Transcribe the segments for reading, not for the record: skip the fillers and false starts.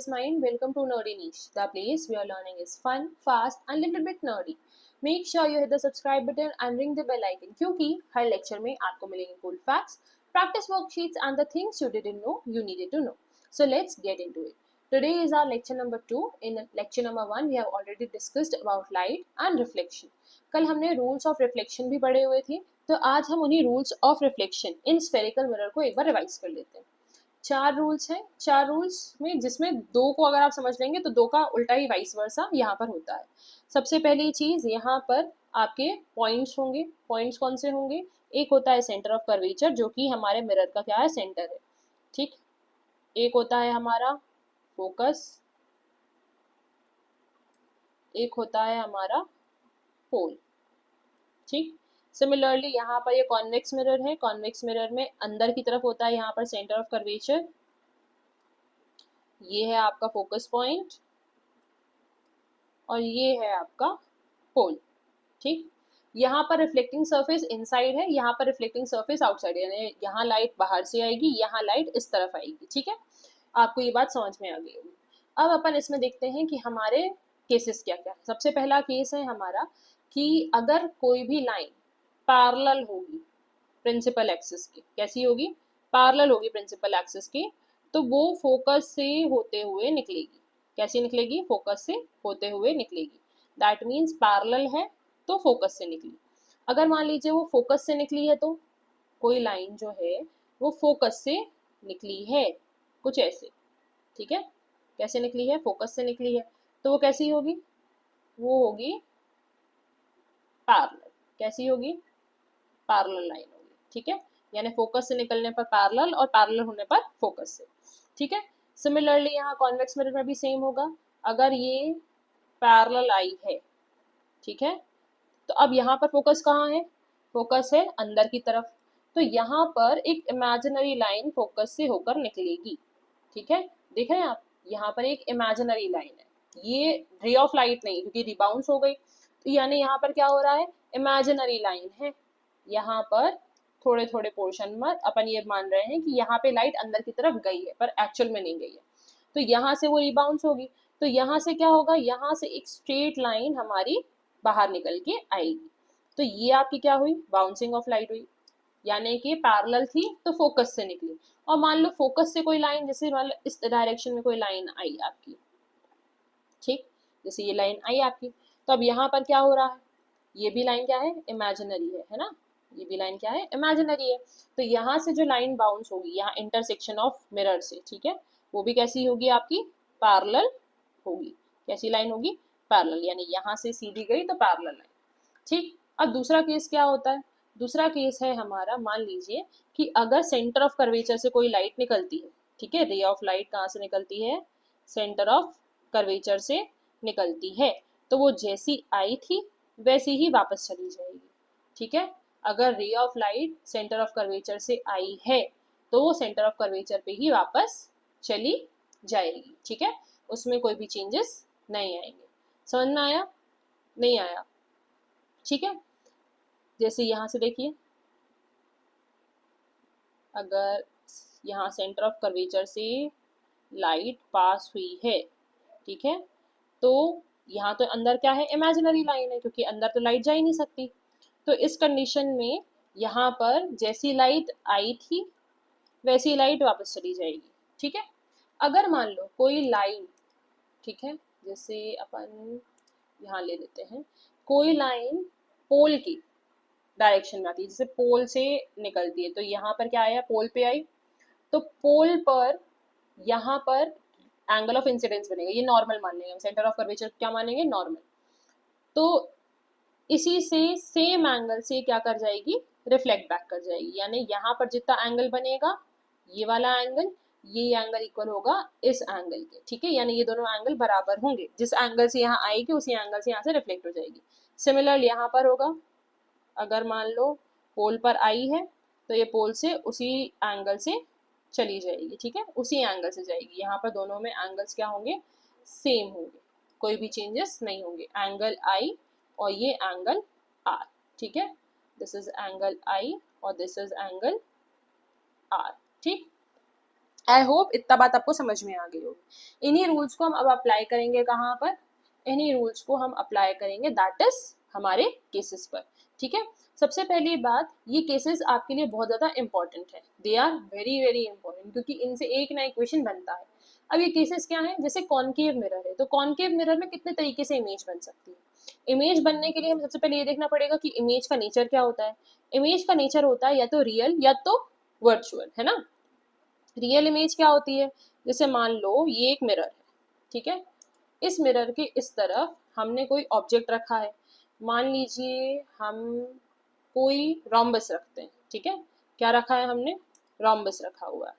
curious mind, welcome to Nerdy Niche, the place where learning is fun, fast and little bit nerdy. Make sure you hit the subscribe button and ring the bell icon क्योंकि हर lecture में आपको मिलेंगे cool facts, practice worksheets and the things you didn't know you needed to know. So let's get into it. Today is our lecture number 2. In lecture number 1 we have already discussed about light and reflection. कल हमने rules of reflection भी पढ़े हुए थे, तो आज हम उन्हीं rules of reflection in spherical mirror को एक बार रिवाइज कर लेते हैं. 4 रूल्स हैं. 4 रूल्स में जिसमें 2 को अगर आप समझ लेंगे तो 2 का उल्टा ही वाइस वर्सा यहाँ पर होता है. सबसे पहली चीज यहाँ पर आपके पॉइंट्स होंगे. पॉइंट्स कौन से होंगे? एक होता है सेंटर ऑफ कर्वेचर जो कि हमारे मिरर का क्या है, सेंटर है. ठीक. एक होता है हमारा फोकस, एक होता है हमारा पोल. ठीक. सिमिलरली यहाँ पर ये कॉन्वेक्स मिरर है. कॉन्वेक्स मिरर में अंदर की तरफ होता है यहाँ पर सेंटर ऑफ कर्वेचर. ये है आपका फोकस पॉइंट और ये है आपका पोल. ठीक. यहाँ पर रिफ्लेक्टिंग सरफेस इनसाइड है, यहाँ पर रिफ्लेक्टिंग सरफेस आउटसाइड है, यानी यहाँ लाइट बाहर से आएगी, यहाँ लाइट इस तरफ आएगी. ठीक है, आपको ये बात समझ में आ गई होगी. अब अपन इसमें देखते हैं कि हमारे केसेस क्या क्या है. सबसे पहला केस है हमारा कि अगर कोई भी लाइन पैरेलल होगी प्रिंसिपल एक्सिस के. कैसी होगी? पैरेलल होगी प्रिंसिपल एक्सिस के, तो वो फोकस से होते हुए निकलेगी. कैसे निकलेगी? फोकस से होते हुए निकलेगी. दैट मीन्स पैरेलल है तो फोकस से निकली. अगर मान लीजिए वो फोकस से निकली है तो कोई लाइन जो है वो फोकस से निकली है कुछ ऐसे. ठीक है, कैसे निकली है? फोकस से निकली है, तो वो कैसी होगी? वो होगी पैरेलल. कैसी होगी? पैरेलल लाइन होगी. ठीक है, यानी फोकस से निकलने पर पैरेलल और पैरेलल होने पर फोकस से. ठीक है. सिमिलरली यहाँ कॉन्वेक्स मिरर में भी सेम होगा. अगर ये पैरेलल आई है, ठीक है, तो अब यहाँ पर फोकस कहाँ है? फोकस है अंदर की तरफ, तो यहाँ पर एक इमेजिनरी लाइन फोकस से होकर निकलेगी. ठीक है, देख रहे हैं आप, यहाँ पर एक इमेजिनरी लाइन है. ये रे ऑफ लाइट नहीं, क्योंकि रिबाउंस हो गई, तो यानी यहाँ पर क्या हो रहा है? इमेजिनरी लाइन है. यहाँ पर थोड़े थोड़े पोर्शन में अपन ये मान रहे हैं कि यहाँ पे लाइट अंदर की तरफ गई है, पर एक्चुअल में नहीं गई है, तो यहाँ से वो रिबाउंस होगी. तो यहाँ से क्या होगा? यहाँ से एक स्ट्रेट लाइन हमारी बाहर निकल के आएगी. तो ये आपकी क्या हुई? बाउंसिंग ऑफ लाइट हुई, यानी कि पैरेलल थी तो फोकस से निकली. और मान लो फोकस से कोई लाइन, जैसे मान लो इस डायरेक्शन में कोई लाइन आई आपकी. ठीक, जैसे ये लाइन आई आपकी, तो अब यहाँ पर क्या हो रहा है? ये भी लाइन क्या है? इमेजिनरी है ना. ये भी लाइन क्या है? इमेजिनरी है. तो यहाँ से जो लाइन बाउंस होगी यहाँ इंटरसेक्शन ऑफ मिरर से, ठीक है, वो भी कैसी होगी? आपकी पैरेलल होगी. कैसी लाइन होगी? पैरेलल, यानी यहाँ से सीधी गई तो पैरेलल लाइन. ठीक. अब दूसरा केस क्या होता है? दूसरा केस है हमारा, मान लीजिए कि अगर सेंटर ऑफ कर्वेचर से कोई लाइट निकलती है. ठीक है, रे ऑफ लाइट कहाँ से निकलती है? सेंटर ऑफ कर्वेचर से निकलती है, तो वो जैसी आई थी वैसी ही वापस चली जाएगी. ठीक है, अगर ray of light centre of curvature से आई है तो वो सेंटर ऑफ कर्वेचर पे ही वापस चली जाएगी. ठीक है, उसमें कोई भी चेंजेस नहीं आएंगे. समझ में आया? नहीं आया? ठीक है, जैसे यहाँ से देखिए, अगर यहाँ सेंटर ऑफ कर्वेचर से लाइट पास हुई है, ठीक है, तो यहाँ तो अंदर क्या है? इमेजिनरी लाइन है, क्योंकि अंदर तो लाइट जा ही नहीं सकती. तो इस कंडीशन में यहाँ पर जैसी लाइट आई थी वैसी लाइट वापस चली जाएगी. ठीक है. अगर मान लो कोई लाइन, ठीक है, जैसे अपन यहाँ ले लेते हैं, कोई लाइन पोल की डायरेक्शन में आती है, जैसे पोल से निकलती है, तो यहाँ पर क्या आया? पोल पे आई, तो पोल पर यहाँ पर एंगल ऑफ इंसिडेंस बनेगा. ये नॉर्मल मान लेंगे हम. सेंटर ऑफ कर्वेचर क्या मानेंगे? नॉर्मल. तो इसी से सेम एंगल से क्या कर जाएगी? रिफ्लेक्ट बैक कर जाएगी. यानी यहाँ पर जितना एंगल बनेगा, ये वाला एंगल, ये एंगल इक्वल होगा इस एंगल के. ठीक है, यानी ये दोनों एंगल बराबर होंगे. जिस एंगल से यहाँ आएगी उसी एंगल से यहाँ से रिफ्लेक्ट हो जाएगी. सिमिलर यहाँ पर होगा. अगर मान लो पोल पर आई है तो ये पोल से उसी एंगल से चली जाएगी. ठीक है, उसी एंगल से जाएगी. यहाँ पर दोनों में एंगल्स क्या होंगे? सेम होंगे, कोई भी चेंजेस नहीं होंगे. एंगल आई और ये एंगल आर. ठीक है, दिस इज एंगल आई और दिस इज एंगल आर. ठीक. आई होप इतना बात आपको समझ में आ गई होगी। इन्हीं रूल्स को हम अब अप्लाई करेंगे कहाँ पर, इन्हीं रूल्स को हम अप्लाई करेंगे दैट इज हमारे केसेस पर। ठीक है, सबसे पहली बात, ये केसेस आपके लिए बहुत ज़्यादा इंपॉर्टेंट है, they are very very important, क्योंकि इनसे एक ना इक्वेशन बनता है। अब ये केसेस क्या है, जैसे कॉनकेव मिरर है, तो कॉनकेव मिरर में कितने तरीके से इमेज बन सकती है। इमेज बनने के लिए हम सबसे पहले ये देखना पड़ेगा कि इमेज का नेचर क्या होता है। इमेज का नेचर होता है या तो रियल या तो वर्चुअल, है ना। रियल इमेज क्या होती है, जैसे मान लो ये एक मिरर है, ठीक है, इस मिरर के इस तरफ हमने कोई ऑब्जेक्ट रखा है, मान लीजिए हम कोई रोम्बस रखते हैं, ठीक है, क्या रखा है हमने, रोम्बस रखा हुआ है,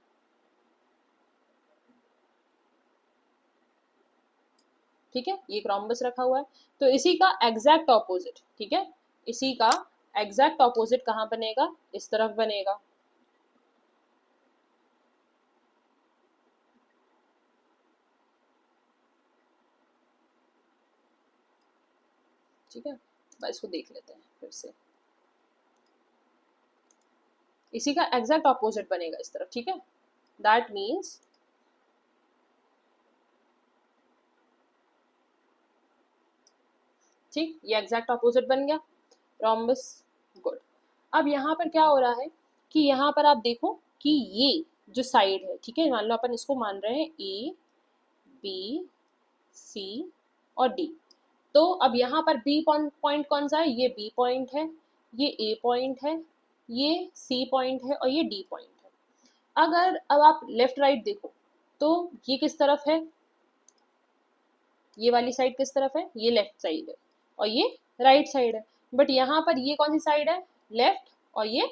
ठीक है, ये एक रोम्बस रखा हुआ है। तो इसी का एग्जैक्ट ऑपोजिट, ठीक है, इसी का एग्जैक्ट ऑपोजिट कहाँ बनेगा, इस तरफ बनेगा। ठीक है, बस इसको देख लेते हैं फिर से, इसी का एग्जैक्ट ऑपोजिट बनेगा इस तरफ, ठीक है, दैट मीन्स ठीक, ये एग्जैक्ट ऑपोजिट बन गया रोम्बस, गुड। अब यहाँ पर क्या हो रहा है कि यहाँ पर आप देखो कि ये जो साइड है, ठीक है, मान लो अपन इसको मान रहे हैं ए बी सी और डी, तो अब यहाँ पर बी पॉइंट कौन सा है, ये बी पॉइंट है, ये ए पॉइंट है, ये सी पॉइंट है और ये डी पॉइंट है। अगर अब आप लेफ्ट राइट देखो तो ये किस तरफ है, ये वाली साइड किस तरफ है, ये लेफ्ट साइड है और ये राइट साइड है, बट यहाँ पर ये कौन सी साइड है, लेफ्ट और ये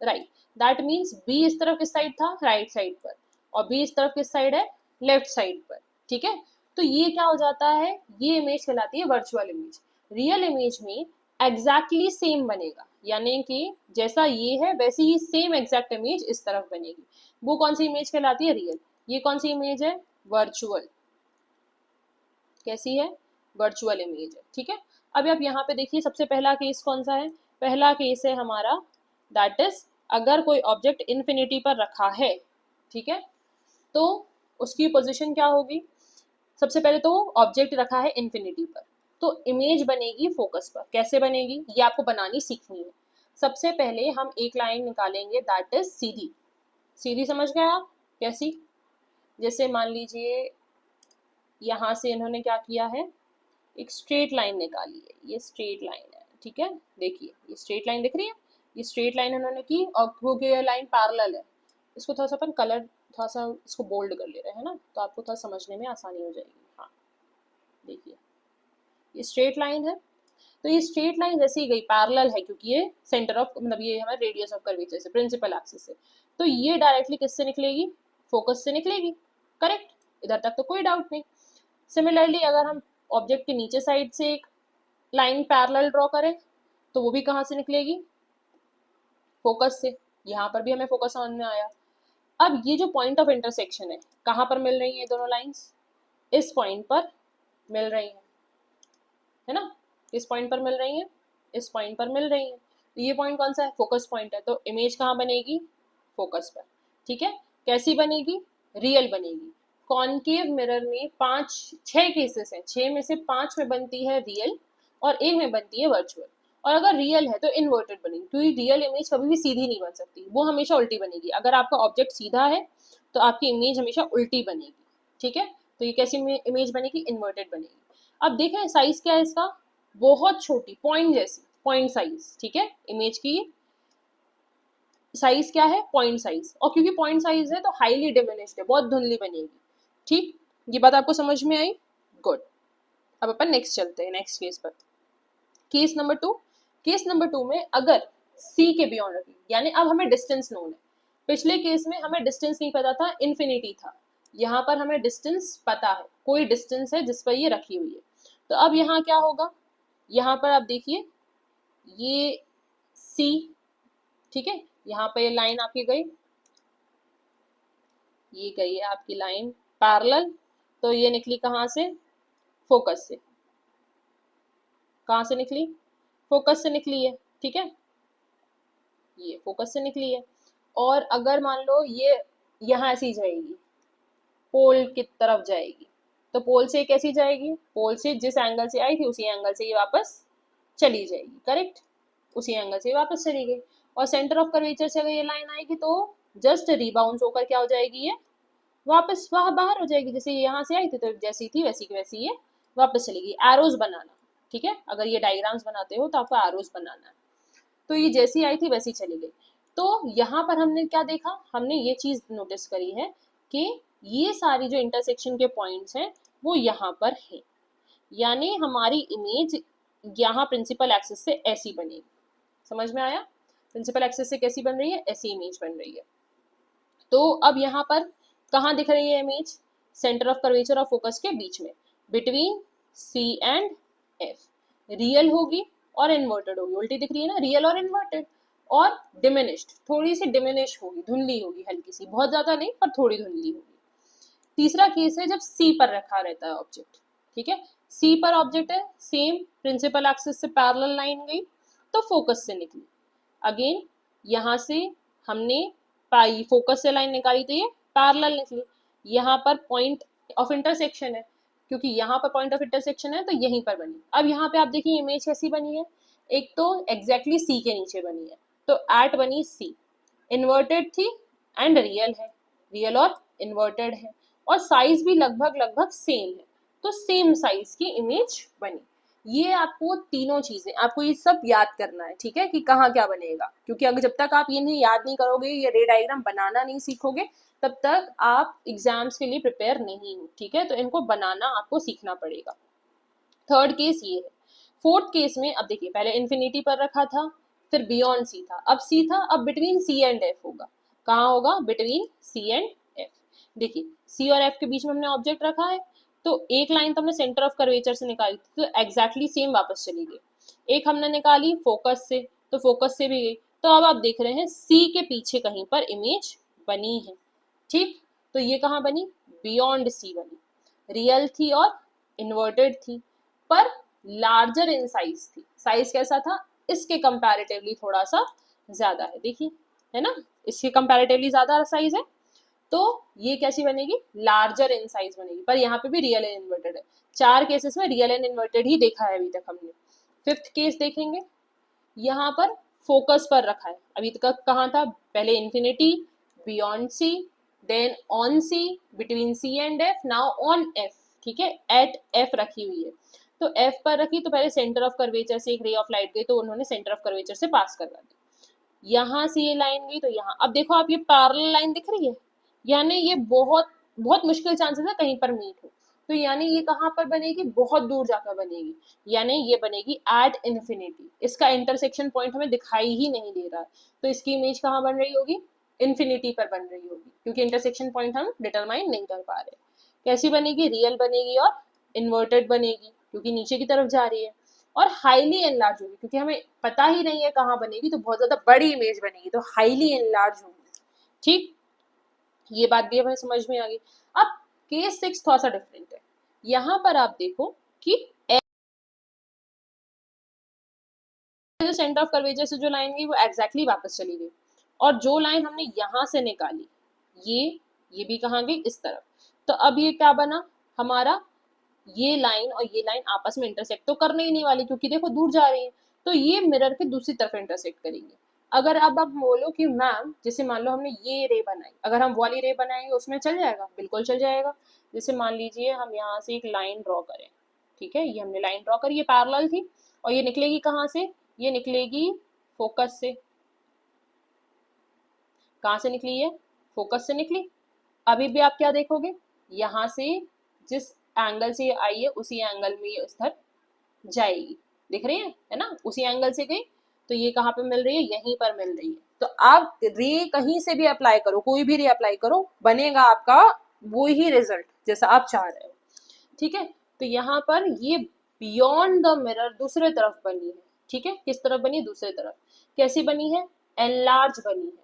राइट, दैट मीन्स बी इस तरफ किस साइड था, राइट साइड पर, और बी इस तरफ किस साइड है, लेफ्ट साइड पर, ठीक है। तो ये क्या हो जाता है, ये इमेज कहलाती है वर्चुअल इमेज। रियल इमेज में एग्जैक्टली सेम बनेगा, यानी कि जैसा ये है वैसी ही सेम एग्जैक्ट इमेज इस तरफ बनेगी, वो कौन सी इमेज कहलाती है, रियल। ये कौन सी इमेज है, वर्चुअल, कैसी है, वर्चुअल इमेज है, ठीक है। अब आप यहाँ पे देखिए सबसे पहला केस कौन सा है, पहला केस है हमारा दैट इज अगर कोई ऑब्जेक्ट इन्फिनिटी पर रखा है, ठीक है, तो उसकी पोजीशन क्या होगी, सबसे पहले तो ऑब्जेक्ट रखा है इन्फिनिटी पर, तो इमेज बनेगी फोकस पर, कैसे बनेगी ये आपको बनानी सीखनी है। सबसे पहले हम एक लाइन निकालेंगे दैट इज सीधी, सीधी समझ गए आप, कैसी, जैसे मान लीजिए यहाँ से इन्होंने क्या किया है, एक स्ट्रेट लाइन निकाली है, ये स्ट्रेट लाइन है, ठीक है, देखिए ये स्ट्रेट लाइन दिख रही है, ये स्ट्रेट लाइन इन्होंने की और क्योंकि ये लाइन पैरेलल है, इसको थोड़ा सा अपन कलर थोड़ा सा इसको बोल्ड कर ले रहे हैं ना, तो आपको थोड़ा समझने में आसानी हो जाएगी। हाँ देखिए ये स्ट्रेट लाइन है, तो ये स्ट्रेट लाइन जैसे ही गई पैरेलल है क्योंकि ये सेंटर ऑफ मतलब ये हमारे रेडियस ऑफ कर्वेचर से, प्रिंसिपल एक्सिस से, तो ये डायरेक्टली किससे निकलेगी, फोकस से निकलेगी, करेक्ट, इधर तक तो कोई डाउट नहीं। सिमिलरली अगर हम ऑब्जेक्ट के नीचे साइड से एक लाइन पैरेलल ड्रॉ करें तो वो भी कहाँ से निकलेगी, फोकस से, यहाँ पर भी हमें फोकस समझ में आया। अब ये जो पॉइंट ऑफ इंटरसेक्शन है, कहाँ पर मिल रही है दोनों लाइंस, इस पॉइंट पर मिल रही है ना, इस पॉइंट पर मिल रही है, इस पॉइंट पर मिल रही है, तो ये पॉइंट कौन सा है, फोकस पॉइंट है, तो इमेज कहाँ बनेगी, फोकस पर, ठीक है। कैसी बनेगी, रियल बनेगी। कॉनकेव मिरर में 6 केसेस हैं, 6 में से 5 में बनती है रियल और एक में बनती है वर्चुअल, और अगर रियल है तो इन्वर्टेड बनेगी, क्योंकि रियल इमेज कभी भी सीधी नहीं बन सकती, वो हमेशा उल्टी बनेगी। अगर आपका ऑब्जेक्ट सीधा है तो आपकी इमेज हमेशा उल्टी बनेगी, ठीक है। तो ये कैसी इमेज बनेगी, इन्वर्टेड बनेगी। अब देखें साइज क्या है इसका, बहुत छोटी, पॉइंट जैसी, पॉइंट साइज, ठीक है, इमेज की साइज क्या है, पॉइंट साइज, और क्योंकि पॉइंट साइज है तो हाईली डिमिनिश्ड है, बहुत धुंधली बनेगी, ठीक, ये बात आपको समझ में आई, गुड। अब अपन नेक्स्ट चलते हैं, नेक्स्ट केस पर, केस नंबर 2। केस नंबर 2 में अगर सी के बियॉन्ड रखी, यानी अब हमें डिस्टेंस नोन है, पिछले केस में हमें डिस्टेंस नहीं पता था, इन्फिनिटी था, यहाँ पर हमें डिस्टेंस पता है, कोई डिस्टेंस है जिस पर ये रखी हुई है, तो अब यहाँ क्या होगा, यहाँ पर आप देखिए ये सी, ठीक है, यहाँ पे लाइन आपकी गई, ये गई है आपकी लाइन पैरेलल, तो ये निकली कहाँ से, फोकस से, कहाँ से निकली, फोकस से निकली है, ठीक है, ये फोकस से निकली है। और अगर मान लो ये यहाँ ऐसी जाएगी, पोल की तरफ जाएगी। तो पोल से कैसी जाएगी, पोल से जिस एंगल से आई थी उसी एंगल से ये वापस चली जाएगी, करेक्ट, उसी एंगल से वापस चली गई। और सेंटर ऑफ कर्वेचर से अगर ये लाइन आएगी तो जस्ट रिबाउंस होकर क्या हो जाएगी, ये वापस वहां बाहर हो जाएगी। जैसे यहाँ से आई थी तो जैसी थी वैसी की वैसी ये वापस चलेगी। एरोज बनाना, ठीक है, अगर ये डायग्राम्स बनाते हो तो आपको एरोज बनाना है। तो ये जैसी आई थी वैसी चली गई। तो यहाँ पर हमने क्या देखा, हमने ये चीज नोटिस करी है कि ये सारी जो इंटरसेक्शन के पॉइंट्स हैं वो यहाँ पर हैं, यानी हमारी इमेज यहाँ प्रिंसिपल एक्सिस से ऐसी बनेगी। समझ में आया, प्रिंसिपल एक्सिस से कैसी बन रही है, ऐसी इमेज बन रही है। तो अब यहाँ पर कहाँ दिख रही है इमेज, सेंटर ऑफ कर्वेचर और फोकस के बीच में, between C and F. Real होगी और इन्वर्टेड होगी, उल्टी दिख रही है ना, रियल और इन्वर्टेड। और डिमिनिश्ड, थोड़ी सी डिमिनिश होगी, धुंधली होगी, हल्की सी, बहुत ज्यादा नहीं पर थोड़ी धुंधली होगी। तीसरा केस है जब सी पर रखा रहता है ऑब्जेक्ट, ठीक है, सी पर ऑब्जेक्ट है, सेम प्रिंसिपल एक्सिस से पैरेलल लाइन गई तो फोकस से निकली। अगेन यहाँ से हमने पाई फोकस से लाइन निकाली तो ये पैरेलल निकली। यहाँ पर पॉइंट ऑफ इंटरसेक्शन है, क्योंकि यहाँ पर पॉइंट ऑफ इंटरसेक्शन है तो यहीं पर बनी। अब यहाँ पे आप देखिए इमेज कैसी बनी है, एक तो एग्जैक्टली सी के नीचे बनी है, तो एट बनी सी, इन्वर्टेड थी एंड रियल है, रियल और इन्वर्टेड है, और साइज भी लगभग लगभग सेम है, तो सेम साइज की इमेज बनी। ये आपको तीनों चीजें, आपको ये सब याद करना है, ठीक है, कि कहाँ क्या बनेगा, क्योंकि अगर जब तक आप ये नहीं याद नहीं करोगे, ये रे डायग्राम बनाना नहीं सीखोगे, तब तक आप एग्जाम्स के लिए प्रिपेयर नहीं हो, ठीक है, तो इनको बनाना आपको सीखना पड़ेगा। थर्ड केस ये है। फोर्थ केस में अब देखिए, पहले इन्फिनिटी पर रखा था, फिर बियॉन्ड सी था, अब सी था, अब बिटवीन सी एंड एफ होगा। कहाँ होगा, बिटवीन सी एंड एफ। देखिए सी और एफ के बीच में हमने ऑब्जेक्ट रखा है, तो एक लाइन तो हमने सेंटर ऑफ कर्वेचर से निकाली थी, तो एग्जैक्टली सेम वापस चली गई। एक हमने निकाली फोकस से, तो फोकस से भी गई। तो अब आप देख रहे हैं सी के पीछे कहीं पर इमेज बनी है, ठीक, तो ये कहाँ बनी, बियॉन्ड सी बनी, रियल थी और इन्वर्टेड थी, पर लार्जर इन साइज थी। साइज कैसा था, इसके कंपैरेटिवली थोड़ा सा ज्यादा है, देखिए, है ना, इसके कंपैरेटिवली ज्यादा साइज है, तो ये कैसी बनेगी, लार्जर इन साइज बनेगी, पर यहाँ पे भी रियल एंड इन्वर्टेड है। चार केसेस में रियल एंड इन्वर्टेड ही देखा है अभी तक हमने। फिफ्थ केस देखेंगे, यहाँ पर फोकस पर रखा है, अभी तक कहाँ था, पहले infinity, beyond C, then on C, between C and F, now on F, ठीक है, एट एफ रखी हुई है। तो एफ पर रखी तो पहले सेंटर ऑफ कर्वेचर से एक रे ऑफ लाइट गई, तो उन्होंने सेंटर ऑफ कर्वेचर से पास करवा दी। यहाँ से ये लाइन गई तो यहाँ, अब देखो आप ये पैरेलल लाइन दिख रही है, यानी ये बहुत बहुत मुश्किल चांसेस है कहीं पर मीट हो, तो यानी ये कहाँ पर बनेगी, बहुत दूर जाकर बनेगी, यानी ये बनेगी एट इन्फिनिटी। इसका इंटरसेक्शन पॉइंट हमें दिखाई ही नहीं दे रहा है, तो इसकी इमेज कहाँ बन रही होगी, इन्फिनिटी पर बन रही होगी, क्योंकि इंटरसेक्शन पॉइंट हम डिटरमाइन नहीं कर पा रहे। कैसी बनेगी, रियल बनेगी और इन्वर्टेड बनेगी, क्योंकि नीचे की तरफ जा रही है, और हाईली एनलार्ज होगी, क्योंकि हमें पता ही नहीं है कहाँ बनेगी, तो बहुत ज्यादा बड़ी इमेज बनेगी, तो हाईली एनलार्ज होगी, ठीक, ये बात भी हमें समझ में आ गई। अब केस 6 थोड़ा सा डिफरेंट है, यहाँ पर आप देखो कि सेंटर ऑफ कर्वेचर से जो लाइन गई वो एग्जैक्टली वापस चली गई, और जो लाइन हमने यहाँ से निकाली ये भी कहाँ गई, इस तरफ। तो अब ये क्या बना हमारा, ये लाइन और ये लाइन आपस में इंटरसेक्ट तो करने ही नहीं वाली, क्योंकि देखो दूर जा रही है, तो ये मिरर के दूसरी तरफ इंटरसेक्ट करेंगे। अगर अब आप बोलो कि मैम जैसे मान लो हमने ये रे बनाई, अगर हम वाली रे बनाएंगे उसमें चल जाएगा, बिल्कुल चल जाएगा। जैसे मान लीजिए हम यहाँ से एक लाइन ड्रॉ करें, ठीक है, ये हमने लाइन ड्रॉ करी, ये पैरेलल थी, और ये निकलेगी कहाँ से, ये निकलेगी फोकस से। कहाँ से निकली है, फोकस से निकली। अभी भी आप क्या देखोगे, यहाँ से जिस एंगल से ये आई है उसी एंगल में ये उधर जाएगी, दिख रही है ना, उसी एंगल से गई, तो ये कहाँ पे मिल रही है, यहीं पर मिल रही है। तो आप रे कहीं से भी अप्लाई करो, कोई भी रे अप्लाई करो, बनेगा आपका वो ही रिजल्ट जैसा आप चाह रहे हो, ठीक है। तो यहाँ पर ये बियॉन्ड द मिरर दूसरे तरफ बनी है, ठीक है, किस तरफ बनी, दूसरे तरफ। कैसी बनी है, एनलार्ज बनी है,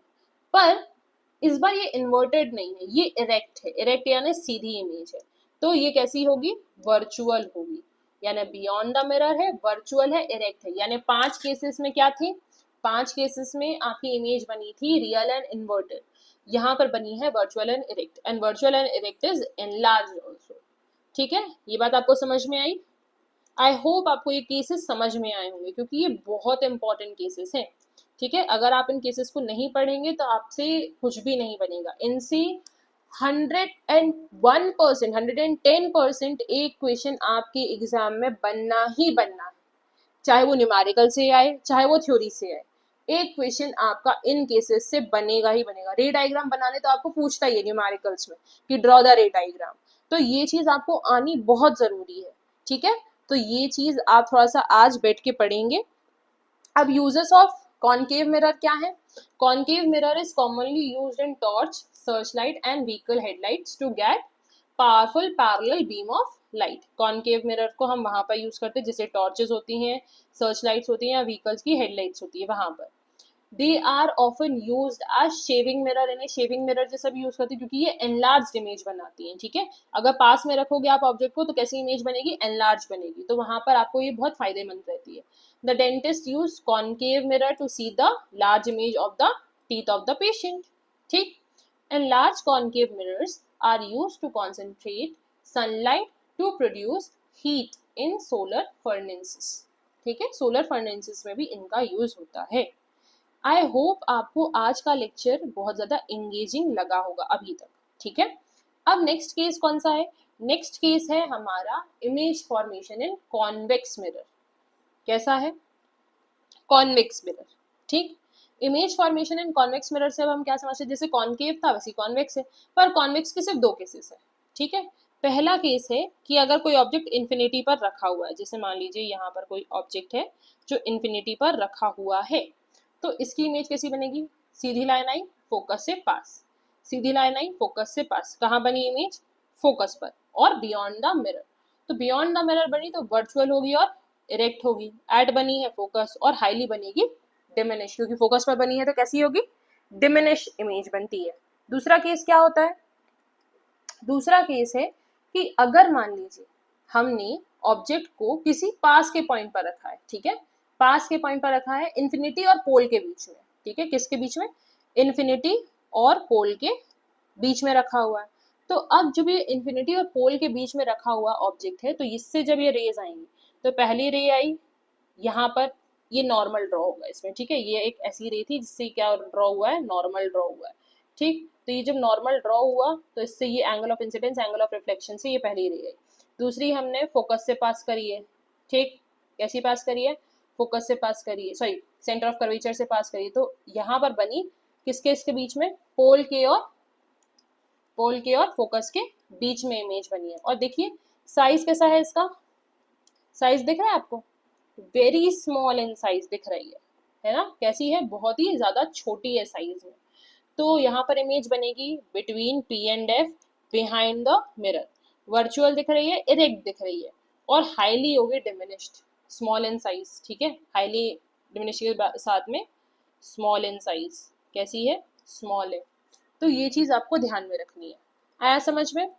पर इस बार ये इन्वर्टेड नहीं है, ये इरेक्ट है, इरेक्ट यानी सीधी इमेज है, तो ये कैसी होगी, वर्चुअल होगी, यानी बियॉन्ड द मिरर है, वर्चुअल है, इरेक्ट है, यानी 5 केसेस में क्या थी, 5 केसेस में आपकी इमेज बनी थी रियल एंड इन्वर्टेड, यहाँ पर बनी है virtual and erect, and virtual and erect is enlarge also. ठीक है, ये बात आपको समझ में आई? आई होप आपको ये केसेस समझ में आए होंगे, क्योंकि ये बहुत इंपॉर्टेंट केसेस हैं। ठीक है, अगर आप इन केसेस को नहीं पढ़ेंगे तो आपसे कुछ भी नहीं बनेगा। इनसे 101%, 110% एक क्वेश्चन आपके एग्जाम में बनना ही बनना है, चाहे वो न्यूमेरिकल से आए चाहे वो थ्योरी से आए, एक क्वेश्चन आपका इन केसेस से बनेगा ही बनेगा। रे डायग्राम बनाने तो आपको पूछता ही है न्यूमेरिकल्स में कि ड्रॉ द रे डायग्राम, तो ये चीज आपको आनी बहुत जरूरी है। ठीक है, तो ये चीज आप थोड़ा सा आज बैठ के पढ़ेंगे। अब यूजेस ऑफ कॉनकेव मिरर क्या है? Concave mirror is commonly used in torch, search light and vehicle headlights to get powerful parallel beam of light. Concave mirror को हम वहां पर यूज करते हैं जैसे टॉर्चेस होती हैं, सर्च लाइट्स होती हैं या व्हीकल्स की हेडलाइट्स होती है वहां पर। They are often used as shaving mirror, इन्हें शेविंग मिरर जैसा भी यूज करते हैं क्योंकि ये एनलार्ज इमेज बनाती है। ठीक है, अगर पास में रखोगे आप ऑब्जेक्ट को तो कैसी इमेज बनेगी? एनलार्ज बनेगी, तो वहां पर आपको ये बहुत फायदेमंद रहती है। The dentist use concave mirror to see the large image of the teeth of the patient. ठीक, and large concave mirrors are used to concentrate sunlight to produce heat in solar furnaces. ठीक है, solar furnaces में भी इनका use होता है। I hope आपको आज का लेक्चर बहुत ज़्यादा एंगेजिंग लगा होगा अभी तक। ठीक है, अब नेक्स्ट केस कौन सा है? नेक्स्ट केस है हमारा image formation in convex mirror. कैसा है? Convex mirror. ठीक, image formation in convex mirror से अब हम क्या समझते हैं? जैसे कॉनकेव था वैसे कॉन्वेक्स है, पर कॉन्वेक्स के सिर्फ 2 केसेस है। ठीक है, पहला केस है कि अगर कोई ऑब्जेक्ट इन्फिनिटी पर रखा हुआ है, जैसे मान लीजिए यहाँ पर कोई ऑब्जेक्ट है जो इन्फिनिटी पर रखा हुआ है, तो इसकी इमेज कैसी बनेगी? सीधी लाइन आई, फोकस से पास, सीधी लाइन आई, फोकस से पास। कहाँ बनी इमेज? फोकस पर और बियॉन्ड द मिरर। तो बियॉन्ड द मिरर बनी तो वर्चुअल होगी और इरेक्ट होगी। एट बनी है फोकस और हाईली बनेगी डिमिनिश, क्योंकि फोकस पर बनी है तो कैसी होगी? डिमिनिश इमेज बनती है। दूसरा केस क्या होता है? दूसरा केस है कि अगर मान लीजिए हमने ऑब्जेक्ट को किसी पास के पॉइंट पर रखा है। ठीक है, पास के पॉइंट पर रखा है इन्फिनिटी और पोल के बीच में। ठीक है, किसके बीच में? इन्फिनिटी और पोल के बीच में रखा हुआ है। तो अब जब ये इन्फिनिटी और पोल के बीच में रखा हुआ ऑब्जेक्ट है, तो इससे जब ये रेज आएंगी, तो पहली रे आई यहाँ पर, ये नॉर्मल ड्रॉ होगा इसमें। ठीक है, ये एक ऐसी रे थी जिससे क्या ड्रॉ हुआ है? नॉर्मल ड्रॉ हुआ है। ठीक, तो ये जब नॉर्मल ड्रॉ हुआ तो इससे ये angle of incidence, angle of reflection से ये पहली रे आई। दूसरी हमने फोकस से पास करी है। ठीक, कैसी पास करी है? फोकस से पास करी है, सॉरी सेंटर ऑफ कर्वेचर से पास करी, तो यहाँ पर बनी किसके इसके बीच में? पोल के और फोकस के बीच में इमेज बनी है। और देखिए साइज कैसा है इसका? साइज दिख रहा है आपको? वेरी स्मॉल इन साइज दिख रही है ना? कैसी है? बहुत ही ज्यादा छोटी है साइज में। तो यहाँ पर इमेज बनेगी between P and F, behind the mirror. Virtual दिख रही है, इरेक्ट दिख रही है और हाईली होगी डिमिनिश्ड, स्मॉल इन साइज। ठीक है, हाईली डिमिनिश के साथ में स्मॉल इन साइज। कैसी है? स्मॉल है। तो ये चीज आपको ध्यान में रखनी है। आया समझ में?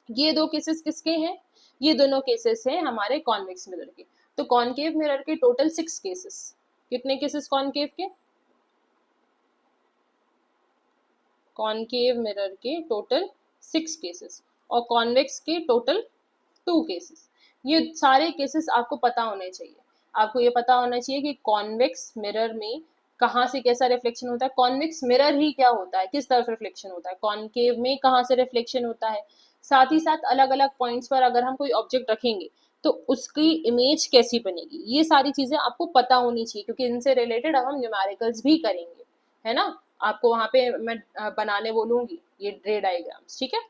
ये 2 केसेस किसके हैं? ये दोनों केसेस हैं हमारे कॉन्वेक्स मिरर के। तो कॉनकेव मिरर के टोटल 6 केसेस। कितने केसेस कॉनकेव के? कॉनकेव मिरर के टोटल 6 केसेस और कॉन्वेक्स के टोटल 2 केसेस। ये सारे केसेस आपको पता होने चाहिए। आपको ये पता होना चाहिए कि कॉन्वेक्स मिरर में कहाँ से कैसा रिफ्लेक्शन होता है, कॉन्वेक्स मिरर ही क्या होता है, किस तरफ रिफ्लेक्शन होता है, कॉनकेव में कहाँ से रिफ्लेक्शन होता है, साथ ही साथ अलग अलग पॉइंट्स पर अगर हम कोई ऑब्जेक्ट रखेंगे तो उसकी इमेज कैसी बनेगी, ये सारी चीजें आपको पता होनी चाहिए, क्योंकि इनसे रिलेटेड अब हम न्यूमेरिकल्स भी करेंगे, है ना? आपको वहां पे मैं बनाने बोलूंगी ये रे डायग्राम्स। ठीक है,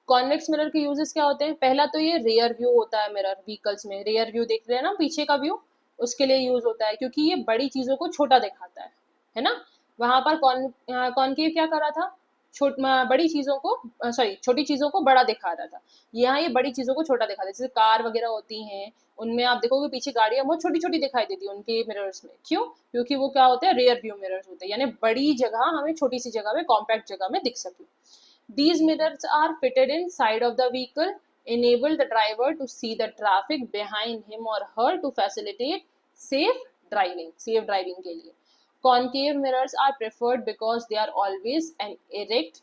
कॉन्वेक्स मिरर के यूजेस क्या होते हैं? पहला तो ये रेयर व्यू होता है मिरर, व्हीकल्स में रेयर व्यू देख रहे हैं ना, पीछे का व्यू, उसके लिए यूज होता है क्योंकि ये बड़ी चीजों को छोटा दिखाता है ना? वहां पर कॉनकेव क्या कर रहा था? बड़ी चीजों को, सॉरी छोटी चीजों को बड़ा दिखा रहा था। यहाँ ये बड़ी चीजों को छोटा दिखा रहा है। जैसे कार वगैरह होती हैं, उनमें आप देखोगे पीछे गाड़ियां बहुत छोटी छोटी दिखाई देती है उनके मिरर्स में। क्यों? क्योंकि वो क्या होते हैं? रेयर व्यू मिरर्स होते हैं, यानी बड़ी जगह हमें छोटी सी जगह में, कॉम्पैक्ट जगह में दिख सके। These mirrors are fitted inside of the vehicle, enable the driver to see the traffic behind him or her to facilitate safe driving, safe driving के लिए। Concave mirrors are preferred because they are always an erect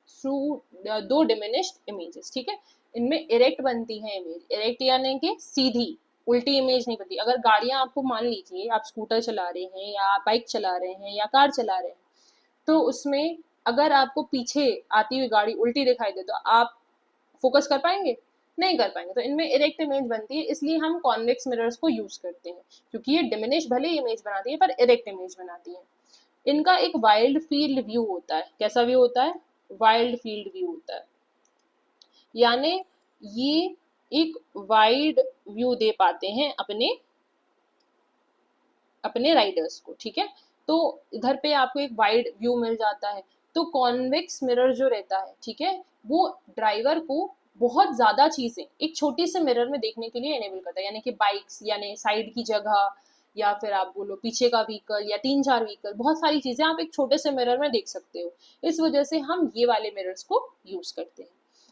through though diminished images, ठीक है। इनमें erect बनती है image, erect यानी कि सीधी, उल्टी इमेज नहीं बनती। अगर गाड़ियां आपको, मान लीजिए आप स्कूटर चला रहे हैं या बाइक चला रहे हैं या कार चला रहे हैं, तो उसमें अगर आपको पीछे आती हुई गाड़ी उल्टी दिखाई दे तो आप फोकस कर पाएंगे? नहीं कर पाएंगे। तो इनमें इरेक्ट इमेज बनती है, इसलिए हम कॉन्वेक्स मिरर्स को यूज करते हैं, क्योंकि ये डिमिनिश भले इमेज बनाती है पर इरेक्ट इमेज बनाती है। इनका एक वाइल्ड फील्ड व्यू होता है। कैसा व्यू होता है? वाइल्ड फील्ड व्यू होता है, यानी ये एक वाइड व्यू दे पाते हैं अपने अपने राइडर्स को, ठीक है। तो इधर पे आपको एक वाइड व्यू मिल जाता है। तो कॉन्वेक्स मिरर जो रहता है, ठीक है, वो ड्राइवर को बहुत ज्यादा चीजें एक छोटी से मिरर में देखने के लिए एनेबल करता है, यानी कि बाइक्स, यानी साइड की जगह, या फिर आप बोलो पीछे का व्हीकल या 3-4 व्हीकल, बहुत सारी चीजें आप एक छोटे से मिरर में देख सकते हो। इस वजह से हम ये वाले मिरर्स को यूज करते हैं।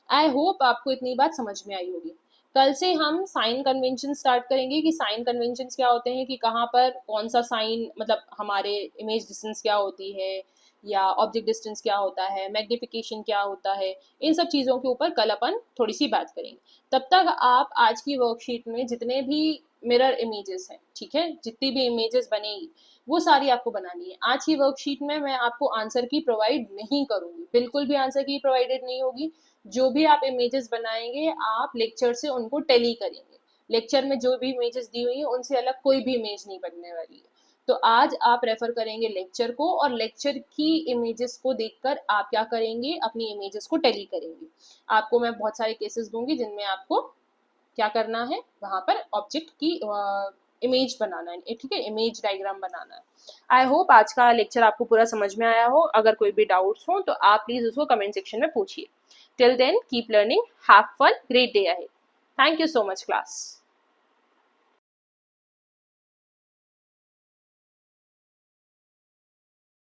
आई होप आपको इतनी बात समझ में आई होगी। कल से हम साइन कन्वेंशन स्टार्ट करेंगे कि साइन कन्वेंशन क्या होते हैं, कि कहाँ पर कौन सा साइन, मतलब हमारे इमेज डिस्टेंस क्या होती है या ऑब्जेक्ट डिस्टेंस क्या होता है, मैग्निफिकेशन क्या होता है, इन सब चीज़ों के ऊपर कल अपन थोड़ी सी बात करेंगे। तब तक आप आज की वर्कशीट में जितने भी मिरर इमेजेस हैं, ठीक है, जितनी भी इमेजेस बनेगी वो सारी आपको बनानी है। आज की वर्कशीट में मैं आपको आंसर की प्रोवाइड नहीं करूंगी, बिल्कुल भी आंसर की प्रोवाइडेड नहीं होगी। जो भी आप इमेजेस बनाएंगे आप लेक्चर से उनको टेली करेंगे। लेक्चर में जो भी इमेजेस दी हुई है उनसे अलग कोई भी इमेज नहीं बनने वाली है। तो आज आप रेफर करेंगे लेक्चर को, और लेक्चर की इमेजेस को देखकर आप क्या करेंगे, अपनी इमेजेस को टेली करेंगे। आपको मैं बहुत सारे केसेस दूंगी जिनमें आपको क्या करना है, वहां पर ऑब्जेक्ट की इमेज बनाना है, ठीक है, इमेज डायग्राम बनाना है। आई होप आज का लेक्चर आपको पूरा समझ में आया हो। अगर कोई भी डाउट्स हो तो आप प्लीज उसको कमेंट सेक्शन में पूछिए। Till then, keep learning, have fun, great day ahead. Thank you so much, class.